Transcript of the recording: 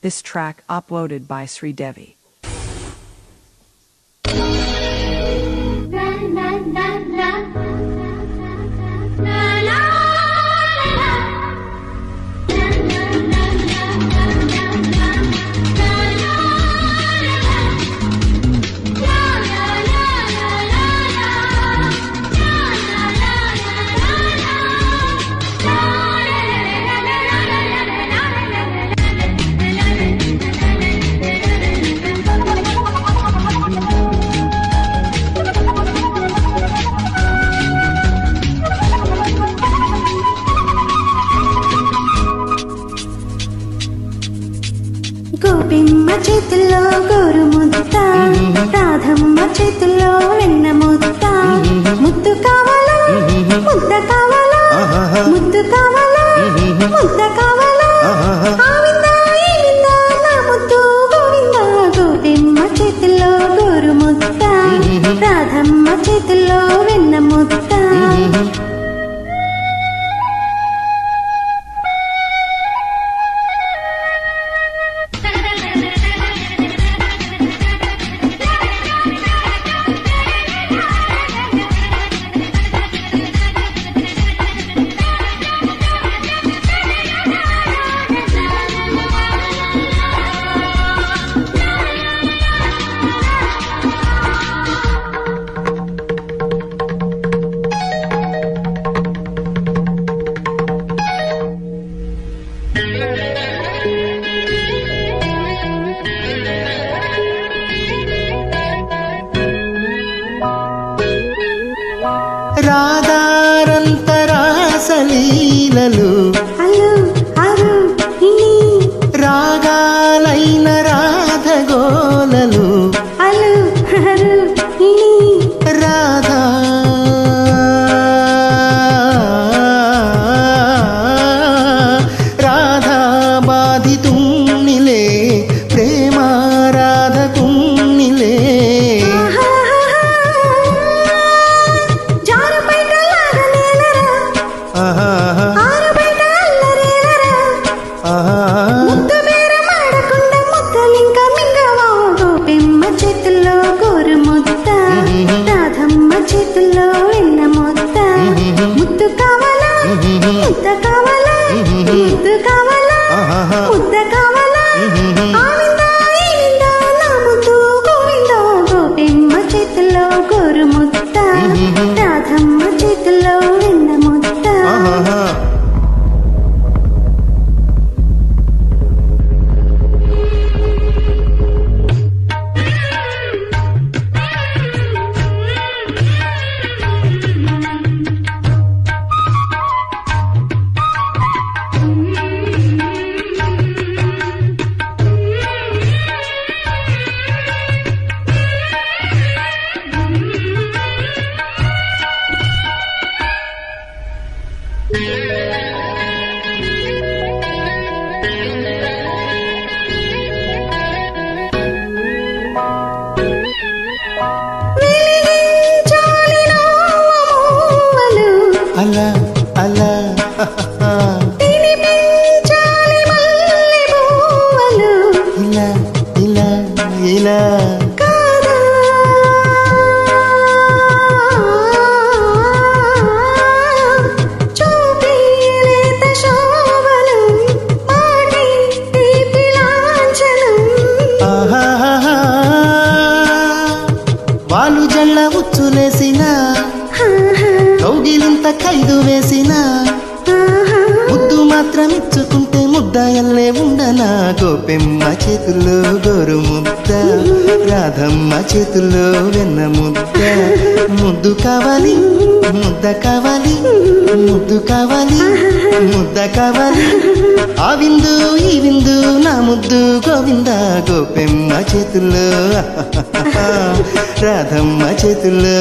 This track uploaded by Sri Devi. గోపిమ్మ చేతుల్లో గోరు ముద్ద, రాధమ్మ చేతుల్లో వెన్న ముద్ద. ముద్దు కావాలా ముద్ద కావాలా, ముద్దు కావాలా ముద్ద కావాలా, ఆవిందా ఈవిందా నా ముద్దు గోవిందా. గోపిమ్మ చేతుల్లో గోరు ముద్ద, రాధమ్మ చేతుల్లో వెన్న ముద్ద. రాధారంతరాసలీలలు రాగాలైన రాధగోలలు రాధా రాధా బాధితున్నిలే ప్రేమ రాధకున్నిలే. గోపిమ్మ చేతుల్లో గోరు ముద్ద, రాధమ్మ చేతుల్లో వెన్న ముద్ద. ముద్దు కావాలా ముద్ద కావాలా, ముద్దు కావాలా ముద్ద కావాలా, ఆవిందా ఈవిందా నా ముద్దు గోవిందా. గోపిమ్మ చేతుల్లో గోరు ముద్ద, రాధమ్మ చేతుల్లో వెన్న ముద్ద. అలా అలా ఇలా ఇలా ఇలా వాళ్ళు జల్ల ఉచ్చులేసిన కౌగిలింత ఖైదు వేసిన ముద్దు మాత్రం ఇచ్చుకుంటే ముద్ద ఎల్లే ఉండనా. గోపెమ్మ చేతుల్లో గోరు ముద్ద, రాధమ్మ చేతుల్లో వెన్న ముద్ద. ముద్దు కావాలి ముద్ద కావాలి, ముద్దు కావాలి ముద్ద కావాలి, ఆ విందు ఈ విందు నా ముద్దు గోవింద. గోపెమ్మ చేతుల్లో రాధమ్మ చేతుల్లో